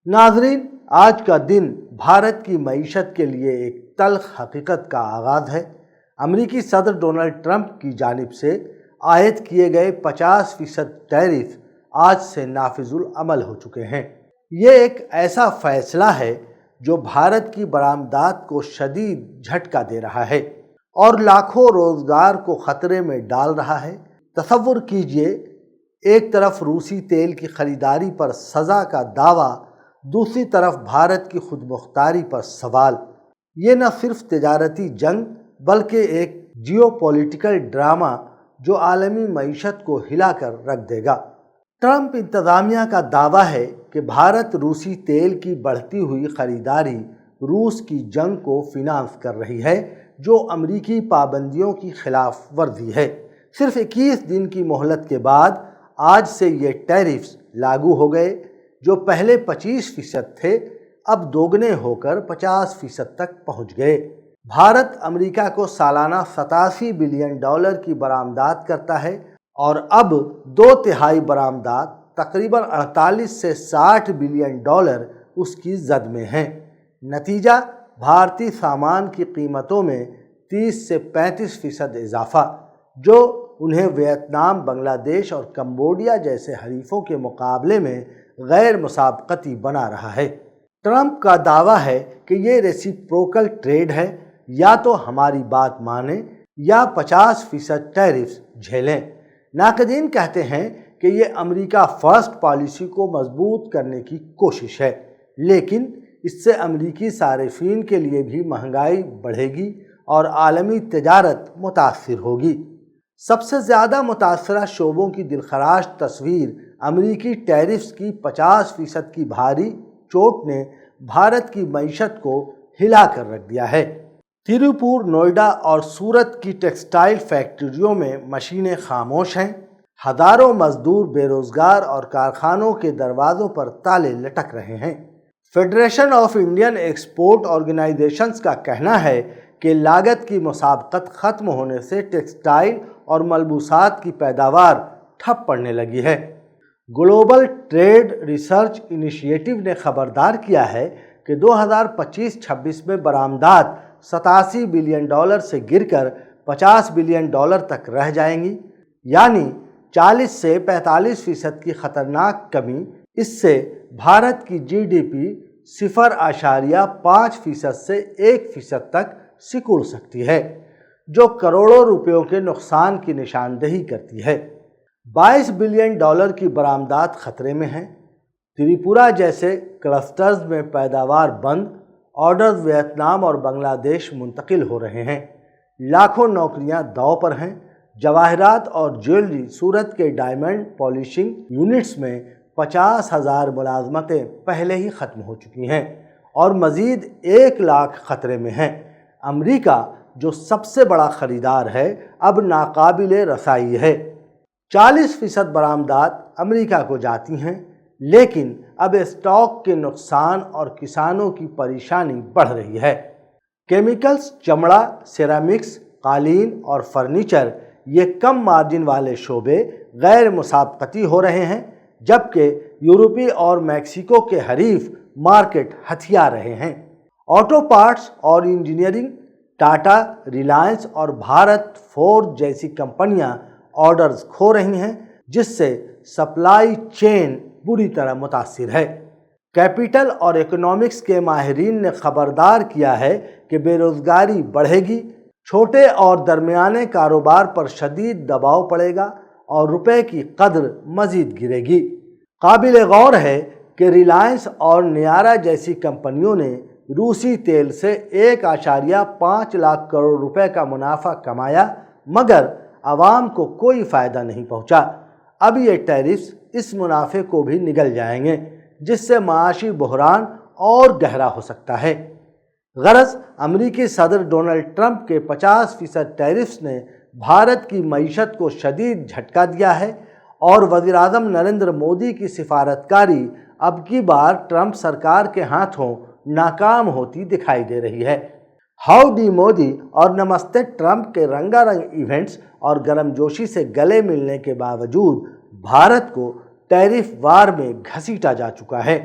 नाजरीन, आज का दिन भारत की मईशत के लिए एक तल्ख हकीकत का आगाज़ है। अमरीकी सदर डोनाल्ड ट्रंप की जानिब से आयद किए गए 50% टैरिफ आज से नाफिजुल अमल हो चुके हैं। ये एक ऐसा फैसला है जो भारत की बरामदात को शदीद झटका दे रहा है और लाखों रोजगार को खतरे में डाल रहा है। तसव्वुर कीजिए, एक तरफ रूसी तेल की खरीदारी पर सज़ा का दावा, दूसरी तरफ भारत की खुदमुख्तारी पर सवाल। ये न सिर्फ तिजारती जंग बल्कि एक जियोपॉलिटिकल ड्रामा जो आलमी मईशत को हिला कर रख देगा। ट्रंप इंतज़ामिया का दावा है कि भारत रूसी तेल की बढ़ती हुई खरीदारी रूस की जंग को फिनांस कर रही है, जो अमरीकी पाबंदियों की खिलाफ वर्जी है। सिर्फ 21 दिन की मोहलत के बाद आज से ये टैरिफ्स लागू हो गए, जो पहले 25% थे अब दोगुने होकर 50% तक पहुंच गए। भारत अमेरिका को सालाना $87 बिलियन की बरामदात करता है और अब 2/3 बरामदात तकरीबन 48 से $60 बिलियन उसकी जद में हैं। नतीजा, भारतीय सामान की कीमतों में 30 से 35% इजाफा, जो उन्हें वियतनाम, बांग्लादेश और कंबोडिया जैसे हरीफों के मुकाबले में गैर मुसाबकती बना रहा है। ट्रंप का दावा है कि ये रेसिप्रोकल ट्रेड है, या तो हमारी बात माने या 50% टैरिफ्स झेलें। नाक़दीन कहते हैं कि ये अमेरिका फर्स्ट पॉलिसी को मजबूत करने की कोशिश है, लेकिन इससे अमेरिकी सारिफीन के लिए भी महंगाई बढ़ेगी और आलमी तिजारत मुतासिर होगी। सबसे ज़्यादा मुतासरा शोबों की दिलखराश तस्वीर अमरीकी टैरिफ्स की 50% की भारी चोट ने भारत की मईशत को हिला कर रख दिया है। तिरुपुर, नोएडा और सूरत की टेक्सटाइल फैक्ट्रियों में मशीनें खामोश हैं। हज़ारों मजदूर बेरोजगार और कारखानों के दरवाज़ों पर ताले लटक रहे हैं। Federation of Indian export organisations का कहना है कि लागत की मुसाबकत ख़त्म होने से टेक्सटाइल और मलबूसात की पैदावार ठप पड़ने लगी है। ग्लोबल ट्रेड रिसर्च इनिशिएटिव ने खबरदार किया है कि 2025-26 में बरामदात $87 बिलियन से गिरकर $50 बिलियन तक रह जाएंगी, यानी 40 से 45% की खतरनाक कमी। इससे भारत की जीडीपी 0.5% से 1% तक सिकुड़ सकती है, जो करोड़ों रुपयों के नुकसान की निशानदेही करती है। $22 बिलियन की बरामदात खतरे में हैं। त्रिपुरा जैसे क्लस्टर्स में पैदावार बंद, ऑर्डर्स वियतनाम और बांग्लादेश मुंतकिल हो रहे हैं। लाखों नौकरियां दांव पर हैं। जवाहरात और ज्वेलरी, सूरत के डायमंड पॉलिशिंग यूनिट्स में 50,000 मुलाजमतें पहले ही ख़त्म हो चुकी हैं और मज़ीद 1 लाख खतरे में हैं। अमेरिका, जो सबसे बड़ा ख़रीदार है, अब नाकाबिले रसाई है। 40% बरामदात अमेरिका को जाती हैं, लेकिन अब स्टॉक के नुकसान और किसानों की परेशानी बढ़ रही है। केमिकल्स, चमड़ा, सिरेमिक्स, कालीन और फर्नीचर, ये कम मार्जिन वाले शोबे गैर मुसाबकती हो रहे हैं, जबकि यूरोपी और मैक्सिको के हरीफ मार्केट हथिया रहे हैं। ऑटो पार्ट्स और इंजीनियरिंग, टाटा, रिलायंस और भारत फोर्ज जैसी कंपनियां ऑर्डर्स खो रही हैं, जिससे सप्लाई चेन बुरी तरह मुतासिर है। कैपिटल और इकोनॉमिक्स के माहिरीन ने खबरदार किया है कि बेरोजगारी बढ़ेगी, छोटे और दरमियाने कारोबार पर शदीद दबाव पड़ेगा और रुपए की कद्र मजीद गिरेगी। काबिल गौर है कि रिलायंस और नियारा जैसी कंपनियों ने रूसी तेल से 1.5 लाख करोड़ रुपए का मुनाफा कमाया, मगर आवाम को कोई फ़ायदा नहीं पहुंचा। अब ये टैरिफ्स इस मुनाफे को भी निगल जाएंगे, जिससे माशी बहरान और गहरा हो सकता है। गरज, अमरीकी सदर डोनाल्ड ट्रंप के 50% टैरिफ्स ने भारत की मईशत को शदीद झटका दिया है और वज़ीर-ए-आज़म नरेंद्र मोदी की सिफारतकारी अब की बार ट्रंप सरकार के हाथों नाकाम होती दिखाई दे रही है। हाउडी मोदी और नमस्ते ट्रंप के रंगारंग इवेंट्स और गर्मजोशी से गले मिलने के बावजूद भारत को टैरिफ वार में घसीटा जा चुका है।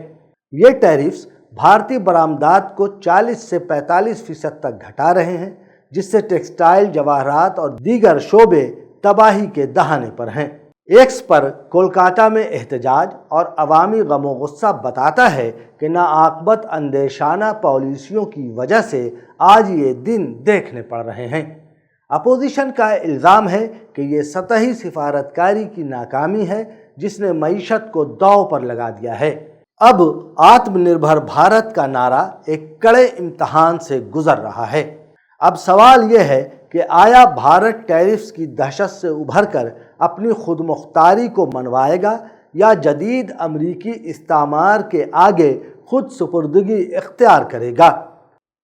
ये टैरिफ्स भारतीय बरामदात को 40 से 45% तक घटा रहे हैं, जिससे टेक्सटाइल, जवाहरात और दीगर शोबे तबाही के दहाने पर हैं। एक्स पर कोलकाता में एहतजाज और अवामी गमो गुस्सा बताता है कि नाआक़बत अंदेशाना पॉलिसियों की वजह से आज ये दिन देखने पड़ रहे हैं। अपोजिशन का इल्ज़ाम है कि ये सतही सिफारतकारी की नाकामी है जिसने मईशत को दांव पर लगा दिया है। अब आत्मनिर्भर भारत का नारा एक कड़े इम्तहान से गुजर रहा है। अब सवाल यह है कि आया भारत टैरिफ्स की दहशत से उभरकर अपनी खुदमुख्तारी को मनवाएगा या जदीद अमरीकी इस्तामार के आगे खुद सुपुर्दगी इख्तियार करेगा।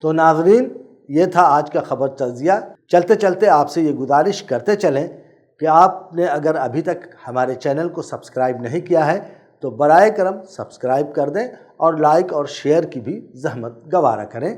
तो नाज़रीन, ये था आज का खबर तज्ज़िया। चलते चलते आपसे ये गुजारिश करते चलें कि आपने अगर अभी तक हमारे चैनल को सब्सक्राइब नहीं किया है तो बराए करम सब्सक्राइब कर दें और लाइक और शेयर की भी ज़हमत गवारा करें।